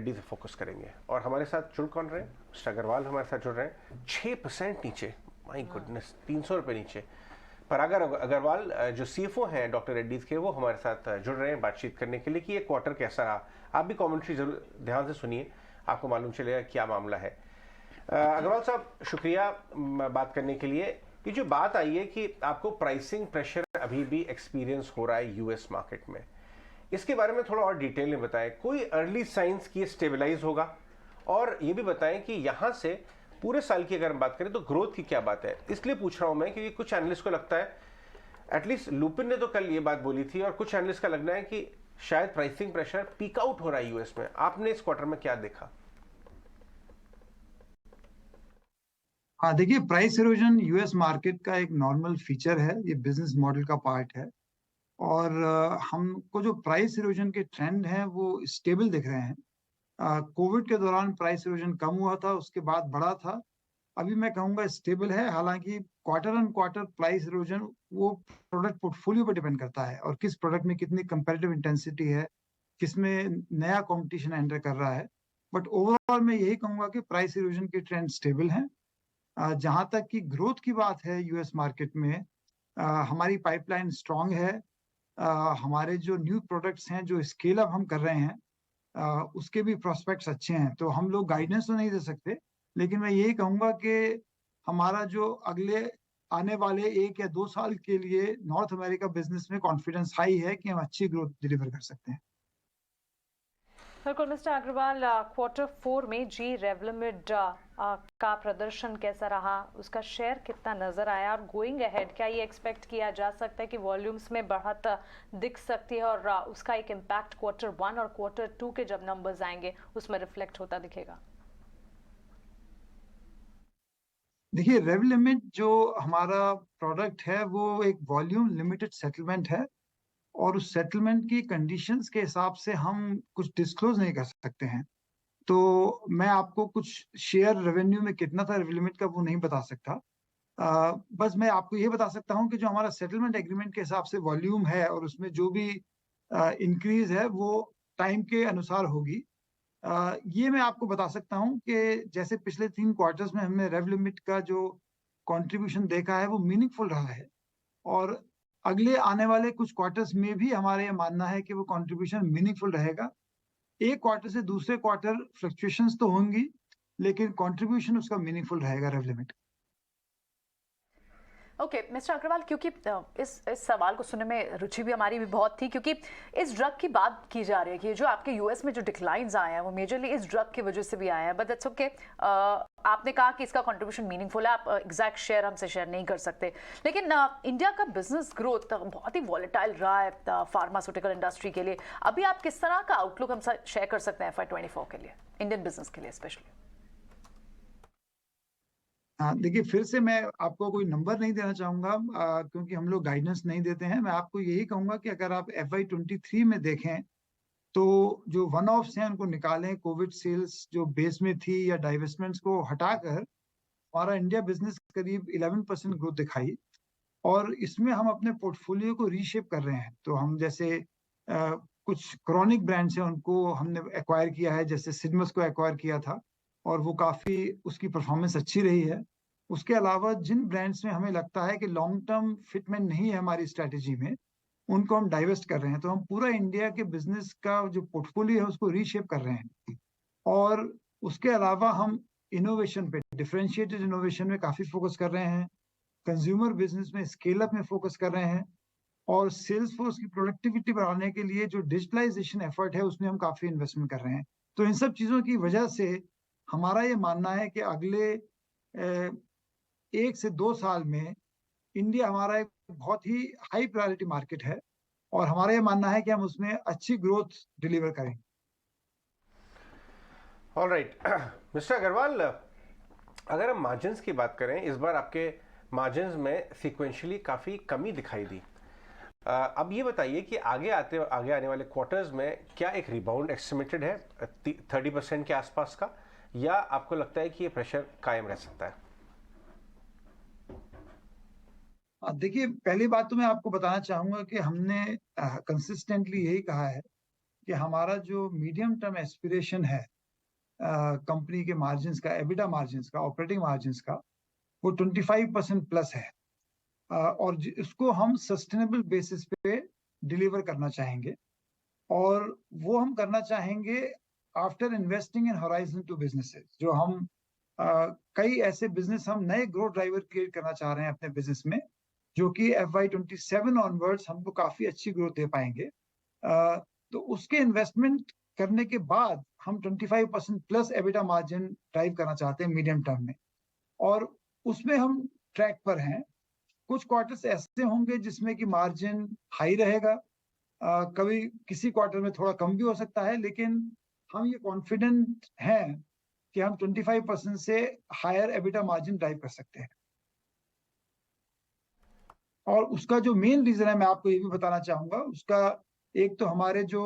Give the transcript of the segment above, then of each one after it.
रेड्डी से फोकस करेंगे। और हमारे साथ जुड़ कौन रहे हैं? मिस्टर अग्रवाल हमारे साथ जुड़ रहे हैं 6% नीचे, माय गुडनेस, 300 रुपये नीचे। परागर अग्रवाल जो CFO हैं डॉक्टर रेड्डीज के, वो हमारे साथ जुड़ रहे हैं बातचीत करने के लिए कि ये क्वार्टर कैसा रहा। आप भी कमेंट्री जरूर ध्यान से सुनिए, आपको मालूम चलेगा क्या मामला है। अग्रवाल साहब, शुक्रिया बात करने के लिए। ये जो बात आई है कि आपको प्राइसिंग प्रेशर अभी भी एक्सपीरियंस हो रहा है यूएस मार्केट में, इसके बारे में थोड़ा और डिटेल में बताएं। कोई अर्ली साइंस की स्टेबलाइज होगा? और ये भी बताएं कि यहां से पूरे साल की अगर हम बात करें तो ग्रोथ की क्या बात है। इसलिए पूछ रहा हूं मैं क्योंकि कुछ एनालिस्ट को लगता है, एटलीस्ट लुपिन ने तो कल ये बात बोली थी, और कुछ एनालिस्ट का लगना है कि शायद प्राइसिंग प्रेशर पीक आउट हो रहा है यूएस में। आपने इस क्वार्टर में क्या देखा? हाँ, देखिए, प्राइस इरोजन यूएस मार्केट का एक नॉर्मल फीचर है, ये बिजनेस मॉडल का पार्ट है। और हमको जो प्राइस इरोजन के ट्रेंड हैं वो स्टेबल दिख रहे हैं। कोविड के दौरान प्राइस इरोजन कम हुआ था, उसके बाद बढ़ा था। अभी मैं कहूँगा स्टेबल है। हालांकि quarter on quarter price erosion वो प्रोडक्ट पोर्टफोलियो पर डिपेंड करता है, और किस प्रोडक्ट में कितनी कंपेरेटिव इंटेंसिटी है, किसमें नया कंपटीशन एंटर कर रहा है। बट ओवरऑल मैं यही कहूँगा कि प्राइस इरोजन के ट्रेंड स्टेबल हैं। जहां तक कि ग्रोथ की बात है यूएस मार्केट में, हमारी पाइपलाइन स्ट्रांग है। हमारे जो न्यू प्रोडक्ट्स हैं जो स्केल अप हम कर रहे हैं, उसके भी प्रोस्पेक्ट्स अच्छे हैं। तो हम लोग गाइडेंस तो नहीं दे सकते, लेकिन मैं यही कहूंगा कि हमारा जो अगले आने वाले 1 या 2 साल के लिए नॉर्थ अमेरिका बिजनेस में कॉन्फिडेंस हाई है कि हम अच्छी ग्रोथ डिलीवर कर सकते हैं। बिल्कुल मिस्टर अग्रवाल, Q4 में जी रेवलमिड का प्रदर्शन कैसा रहा, उसका शेयर कितना नजर आया, और गोइंग अहेड क्या ये एक्सपेक्ट किया जा सकता है कि वॉल्यूम्स में बढ़त दिख सकती है, और उसका एक इम्पैक्ट Q1 और Q2 के जब नंबर्स आएंगे उसमें रिफ्लेक्ट होता दिखेगा? देखिए, रेवलिमिट जो हमारा प्रोडक्ट है वो एक वॉल्यूम लिमिटेड सेटलमेंट है, और उस सेटलमेंट की कंडीशंस के हिसाब से हम कुछ डिस्क्लोज नहीं कर सकते हैं। तो मैं आपको कुछ शेयर रेवेन्यू में कितना था रेवलिमिट का वो नहीं बता सकता। बस मैं आपको ये बता सकता हूँ कि जो हमारा सेटलमेंट एग्रीमेंट के हिसाब से वॉल्यूम है, और उसमें जो भी इंक्रीज है वो टाइम के अनुसार होगी। ये मैं आपको बता सकता हूँ कि जैसे पिछले 3 क्वार्टर्स में हमने रेवलिमिट का जो कंट्रीब्यूशन देखा है वो मीनिंगफुल रहा है, और अगले आने वाले कुछ क्वार्टर्स में भी हमारा ये मानना है कि वो कंट्रीब्यूशन मीनिंगफुल रहेगा। एक क्वार्टर से दूसरे क्वार्टर फ्लक्चुएशंस तो होंगी, लेकिन कंट्रीब्यूशन उसका मीनिंगफुल रहेगा रेवलिमिट। ओके मिस्टर अग्रवाल, क्योंकि इस सवाल को सुनने में रुचि भी हमारी भी बहुत थी, क्योंकि इस ड्रग की बात की जा रही है कि जो आपके यूएस में जो डिक्लाइंस आए हैं वो मेजरली इस ड्रग की वजह से भी आए हैं। But that's okay. आपने कहा कि इसका कंट्रीब्यूशन मीनिंगफुल है, आप एग्जैक्ट शेयर हमसे शेयर नहीं कर सकते, लेकिन इंडिया का बिजनेस ग्रोथ बहुत ही वॉलेटाइल रहा है फार्मास्यूटिकल इंडस्ट्री के लिए। अभी आप किस तरह का आउटलुक हमसे शेयर कर सकते हैं FY24 के लिए, इंडियन बिजनेस के लिए स्पेशली? हाँ, देखिए, फिर से मैं आपको कोई नंबर नहीं देना चाहूंगा, क्योंकि हम लोग गाइडेंस नहीं देते हैं। मैं आपको यही कहूंगा कि अगर आप FY23 में देखें तो जो वन ऑफ्स हैं उनको निकालें, कोविड सेल्स जो बेस में थी या डाइवेस्टमेंट्स को हटाकर, हमारा इंडिया बिजनेस करीब 11% ग्रोथ दिखाई। और इसमें हम अपने पोर्टफोलियो को रीशेप कर रहे हैं। तो हम जैसे कुछ क्रॉनिक ब्रांड्स हैं उनको हमने एक्वायर किया है, जैसे सिडमस को एक्वायर किया था, और वो काफी उसकी परफॉर्मेंस अच्छी रही है। उसके अलावा जिन ब्रांड्स में हमें लगता है कि लॉन्ग टर्म फिटमेंट नहीं है हमारी स्ट्रैटेजी में, उनको हम डाइवेस्ट कर रहे हैं। तो हम पूरा इंडिया के बिजनेस का जो पोर्टफोलियो है उसको रीशेप कर रहे हैं। और उसके अलावा हम इनोवेशन पे, डिफरेंशिएटेड इनोवेशन में काफी फोकस कर रहे हैं। कंज्यूमर बिजनेस में स्केल अप में फोकस कर रहे हैं, और सेल्स फोर्स की प्रोडक्टिविटी बढ़ाने के लिए जो डिजिटलाइजेशन एफर्ट है उसमें हम काफी इन्वेस्टमेंट कर रहे हैं। तो इन सब चीजों की वजह से हमारा ये मानना है कि अगले 1 से 2 साल में इंडिया हमारा एक बहुत ही हाई प्रायोरिटी मार्केट है, और हमारा ये मानना है कि हम उसमें अच्छी ग्रोथ डिलीवर करेंगे। ऑलराइट मिस्टर अग्रवाल, अगर हम मार्जिन्स की बात करें, इस बार आपके मार्जिन्स में सीक्वेंशियली काफ़ी कमी दिखाई दी। अब ये बताइए कि आगे आने वाले क्वार्टर्स में क्या एक रिबाउंड एस्टिमेटेड है 30% के आसपास का, या आपको लगता है कि ये प्रेशर कायम रह सकता है? देखिए, पहली बात तो मैं आपको बताना चाहूंगा कि हमने कंसिस्टेंटली यही कहा है कि हमारा जो मीडियम टर्म एस्पिरेशन है कंपनी के मार्जिन्स का, एबिटा मार्जिन्स का, ऑपरेटिंग मार्जिन्स का, वो 25% प्लस है। और इसको हम सस्टेनेबल बेसिस पे डिलीवर करना चाहेंगे, और वो हम करना चाहेंगे after investing in horizon two businesses. जो हम कई ऐसे बिजनेस, हम नए ग्रोथ ड्राइवर क्रिएट करना चाह रहे हैं अपने बिजनेस में, जो कि FY27 ऑनवर्ड्स हमको काफी अच्छी ग्रोथ दे पाएंगे। तो उसके इन्वेस्टमेंट करने के बाद हम 25% प्लस एबिटा मार्जिन ड्राइव करना चाहते हैं मीडियम टर्म में, और उसमें हम ट्रैक पर हैं। कुछ क्वार्टर्स ऐसे होंगे जिसमें कि मार्जिन हाई रहेगा, कभी किसी क्वार्टर में थोड़ा कम भी हो सकता है, लेकिन हम ये कॉन्फिडेंट हैं कि हम 25% से हायर एबिटा मार्जिन ड्राइव कर सकते हैं। और उसका जो मेन रीजन है, मैं आपको ये भी बताना चाहूंगा, उसका एक तो हमारे जो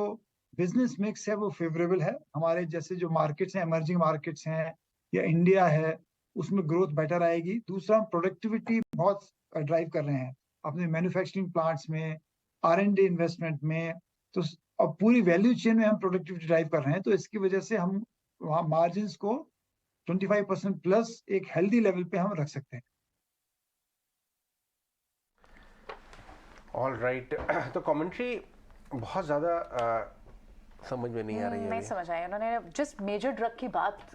बिजनेस मिक्स है वो फेवरेबल है। हमारे जैसे जो मार्केट्स हैं, इमर्जिंग मार्केट्स हैं या इंडिया है, उसमें ग्रोथ बेटर आएगी। दूसरा, हम प्रोडक्टिविटी बहुत ड्राइव कर रहे हैं अपने मैन्युफैक्चरिंग प्लांट्स में, R&D इन्वेस्टमेंट में। तो अब पूरी वैल्यू चेन में हम प्रोडक्टिविटी ड्राइव कर रहे हैं, तो इसकी वजह से हम वहाँ मार्जिन्स को 25% प्लस एक हेल्दी लेवल पे हम रख सकते हैं। All right. तो कमेंट्री बहुत ज़्यादा समझ में नहीं आ रही है नहीं अभी। समझ आया, उन्होंने जस्ट मेजर ड्रग की बात